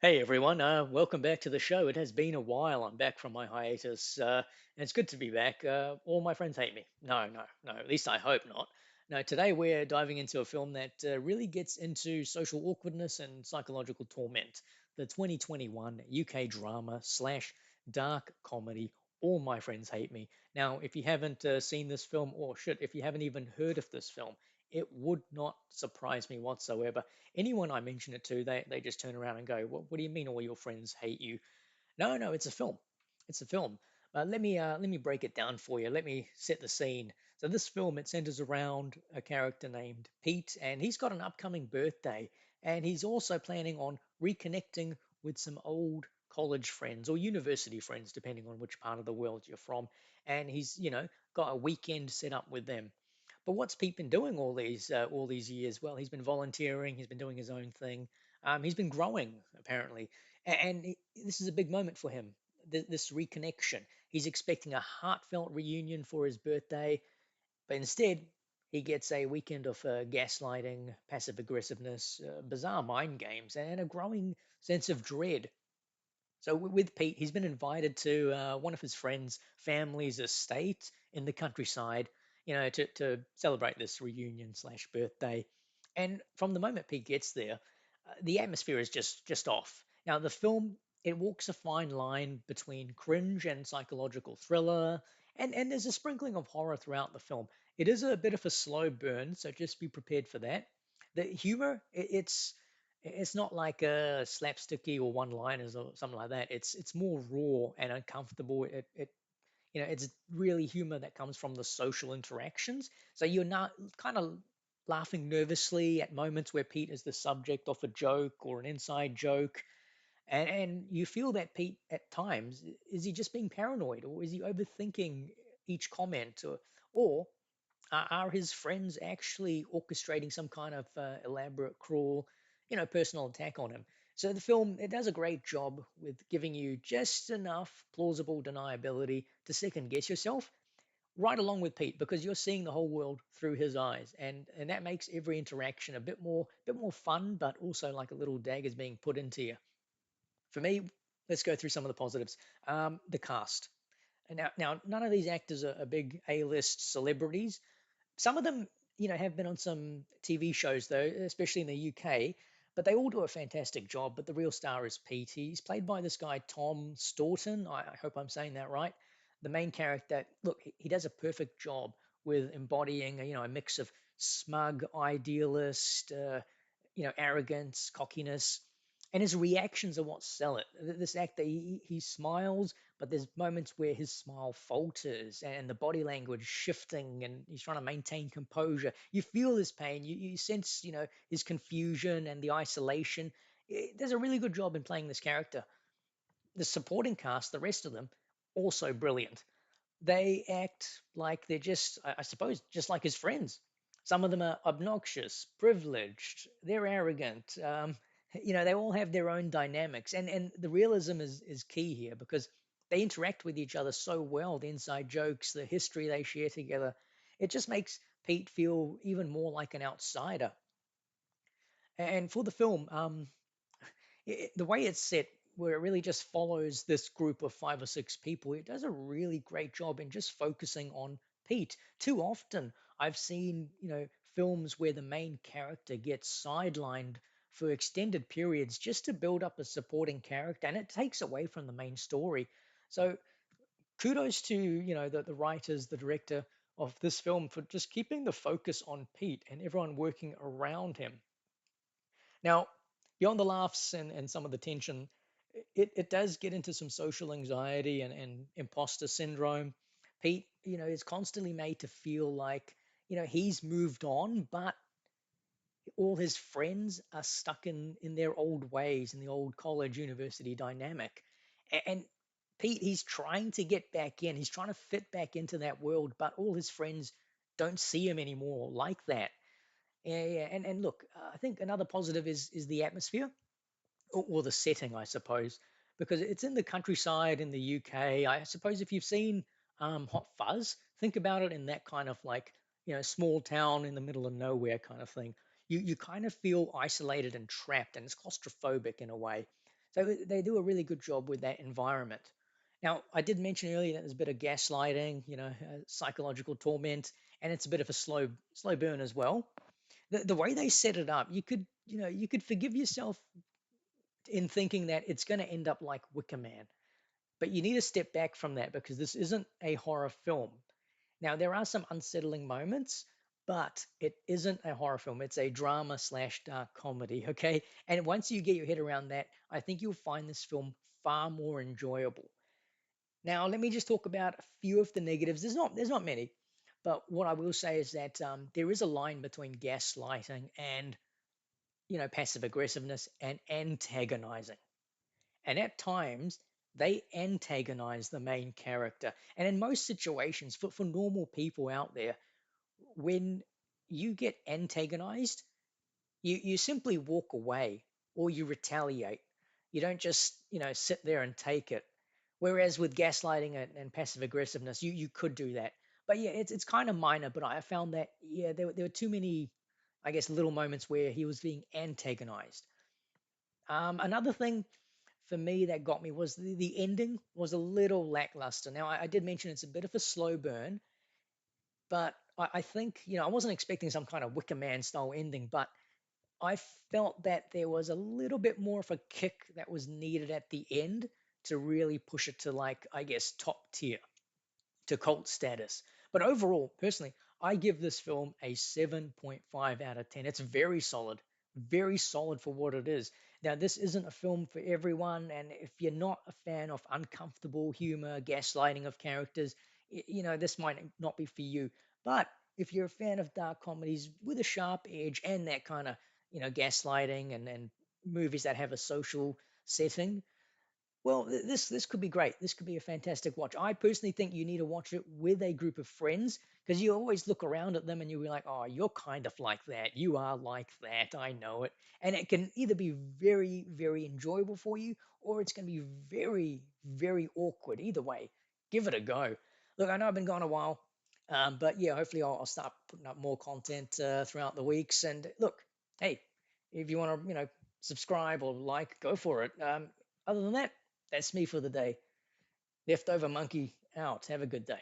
Hey everyone, welcome back to the show. It has been a while. I'm back from my hiatus, and it's good to be back. All my friends hate me. No, no, no, at least I hope not. No, today we're diving into a film that really gets into social awkwardness and psychological torment. The 2021 UK drama slash dark comedy, All My Friends Hate Me. Now, if you haven't seen this film, or shit, if you haven't even heard of this film, it would not surprise me whatsoever. Anyone I mention it to, they just turn around and go, what do you mean all your friends hate you? No, no, it's a film. It's a film. Let me break it down for you. Let me set the scene. So this film it centers around a character named Pete, and he's got an upcoming birthday, and he's also planning on reconnecting with some old college friends or university friends, depending on which part of the world you're from. And he's got a weekend set up with them. But what's Pete been doing all these years? Well, he's been volunteering. He's been doing his own thing. He's been growing apparently, this is a big moment for him. This reconnection. He's expecting a heartfelt reunion for his birthday, but instead he gets a weekend of gaslighting, passive aggressiveness, bizarre mind games, and a growing sense of dread. So with Pete, he's been invited to one of his friends' family's estate in the countryside, to celebrate this reunion slash birthday. And from the moment Pete gets there, the atmosphere is just off. Now the film it walks a fine line between cringe and psychological thriller, and there's a sprinkling of horror throughout the film. It is a bit of a slow burn, so just be prepared for that. The humor, it's not like a slapsticky or one-liners or something like that. It's more raw and uncomfortable. It's really humor that comes from the social interactions. So you're not kind of laughing nervously at moments where Pete is the subject of a joke or an inside joke. And you feel that Pete at times is he just being paranoid or is he overthinking each comment or are his friends actually orchestrating some kind of elaborate, cruel, personal attack on him? So the film it does a great job with giving you just enough plausible deniability to second guess yourself, right along with Pete, because you're seeing the whole world through his eyes, and that makes every interaction a bit more fun, but also like a little daggers being put into you. For me, let's go through some of the positives. The cast. And now, none of these actors are big A-list celebrities. Some of them, have been on some TV shows though, especially in the UK, but they all do a fantastic job. But the real star is Pete. He's played by this guy Tom Staunton. I hope I'm saying that right. The main character, look, he does a perfect job with embodying, a mix of smug idealist, arrogance, cockiness, and his reactions are what sell it. This actor, he smiles, but there's moments where his smile falters and the body language shifting, and he's trying to maintain composure. You feel his pain. You sense, his confusion and the isolation. There's a really good job in playing this character. The supporting cast, the rest of them, also brilliant. They act like they're just, I suppose, just like his friends. Some of them are obnoxious, privileged, they're arrogant. They all have their own dynamics, and the realism is key here because they interact with each other so well. The inside jokes, the history they share together, it just makes Pete feel even more like an outsider. And for the film, the way it's set, where it really just follows this group of five or six people, it does a really great job in just focusing on Pete. Too often, I've seen, films where the main character gets sidelined for extended periods just to build up a supporting character, and it takes away from the main story. So kudos to, the writers, the director of this film for just keeping the focus on Pete and everyone working around him. Now, beyond the laughs and some of the tension, it does get into some social anxiety and imposter syndrome. Pete, is constantly made to feel like, he's moved on, but all his friends are stuck in their old ways, in the old college university dynamic. And Pete, he's trying to get back in, he's trying to fit back into that world, but all his friends don't see him anymore like that. Yeah, yeah. And look, I think another positive is the atmosphere or the setting, I suppose, because it's in the countryside in the UK. I suppose if you've seen Hot Fuzz, think about it in that kind of like, small town in the middle of nowhere kind of thing. You kind of feel isolated and trapped, and it's claustrophobic in a way. So they do a really good job with that environment. Now, I did mention earlier that there's a bit of gaslighting, psychological torment, and it's a bit of a slow burn as well. The way they set it up, you could forgive yourself in thinking that it's going to end up like Wicker Man, but you need to step back from that because this isn't a horror film. Now, there are some unsettling moments, but it isn't a horror film. It's a drama slash dark comedy, okay? And once you get your head around that, I think you'll find this film far more enjoyable. Now, let me just talk about a few of the negatives. There's not many, but what I will say is that there is a line between gaslighting and passive aggressiveness and antagonizing. And at times, they antagonize the main character. And in most situations, for normal people out there, when you get antagonized, you simply walk away or you retaliate. You don't just, sit there and take it. Whereas with gaslighting and passive aggressiveness, you could do that. But yeah, it's kind of minor, but I found that, yeah, there were too many, I guess, little moments where he was being antagonized. Another thing for me that got me was the ending was a little lackluster. Now, I did mention it's a bit of a slow burn, but I think, I wasn't expecting some kind of Wicker Man style ending, but I felt that there was a little bit more of a kick that was needed at the end to really push it to, like, I guess, top tier, to cult status. But overall, personally, I give this film a 7.5 out of 10. It's very solid for what it is. Now, this isn't a film for everyone, and if you're not a fan of uncomfortable humor, gaslighting of characters, this might not be for you. But if you're a fan of dark comedies with a sharp edge and that kind of, gaslighting and movies that have a social setting, well, this could be great. This could be a fantastic watch. I personally think you need to watch it with a group of friends because you always look around at them and you'll be like, "Oh, you're kind of like that. You are like that. I know it." And it can either be very, very enjoyable for you, or it's going to be very, very awkward. Either way, give it a go. Look, I know I've been gone a while, but yeah, hopefully I'll start putting up more content throughout the weeks. And look, hey, if you want to, subscribe or like, go for it. Other than that, that's me for the day. Leftover monkey out. Have a good day.